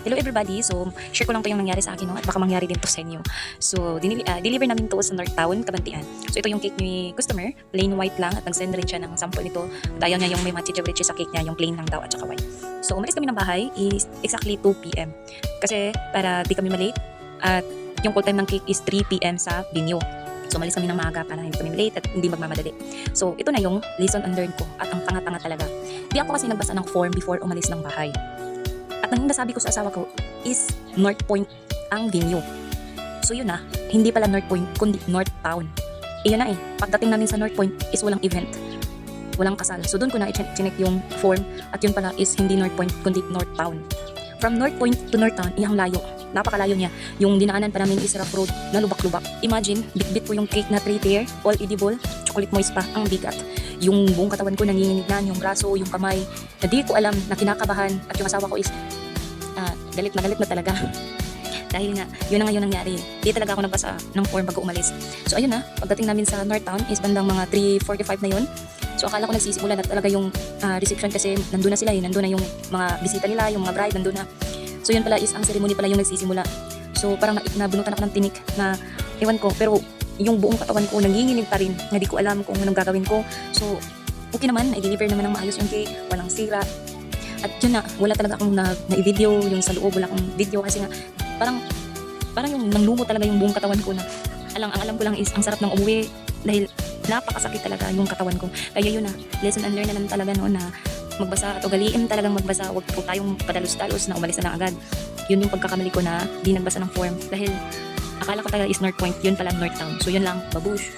Hello everybody, so share ko lang to yung nangyari sa akin no? At baka mangyari din to sa inyo. So deliver namin to sa North Town, Kabantian. So ito yung cake ni customer, plain white lang at nag-send rin siya ng sample nito. At ayaw niya yung may matcha sa cake niya, yung plain lang daw at saka white. So umalis kami ng bahay is exactly 2 p.m. Kasi para di kami malate at yung call time ng cake is 3 p.m. sa venue. So umalis kami ng maaga para hindi kami late at hindi magmamadali. So ito na yung lesson unlearned ko at ang tanga-tanga talaga. Di ako kasi nagbasa ng form before umalis ng bahay. At nang nasabi ko sa asawa ko is North Point ang venue. So yun na, hindi pala North Point kundi North Town. Iyon na pagdating namin sa North Point is walang event. Walang kasal. So doon ko na i-check yung form at yun pala is hindi North Point kundi North Town. From North Point to North Town, iyang layo. Napakalayo niya. Yung dinaanan pa namin is rough road na lubak-lubak. Imagine, bit-bit ko yung cake na 3-tier, all edible, chocolate moist pa, ang bigat. Yung buong katawan ko nanginginig na, yung braso, yung kamay, na di ko alam na kinakabahan at yung asawa ko is galit na talaga. Dahil nga, yun na nga yun nangyari. Di talaga ako nagbasa ng form bago umalis. So ayun na, pagdating namin sa North Town is bandang mga 3:45 na yun. So akala ko nagsisimula na talaga yung reception kasi nandun na sila nandun na yung mga bisita nila, yung mga bride, nandun na. So yun pala is ang ceremony pala yung nagsisimula. So parang nabunutan ako ng tinik na ewan ko, pero yung buong katawan ko nanginginig pa rin, na di ko alam kung anong gagawin ko. So okay naman, i-deliver naman ng maayos yung cake, walang sira. At yun na, wala talaga akong na-video, yung sa loob, wala akong video kasi nga, parang yung nanglumo talaga yung buong katawan ko na, ang alam ko lang is, ang sarap ng umuwi, dahil napakasakit talaga yung katawan ko. Kaya yun na, lesson and learn na lang talaga noon na, magbasa at ugaliin talagang magbasa, wag po tayong padalos-dalos na umalis na agad. Yun yung pagkakamali ko na, di nagbasa ng form, dahil, akala ko talaga is North Point, yun pala North Town. So yun lang, babush.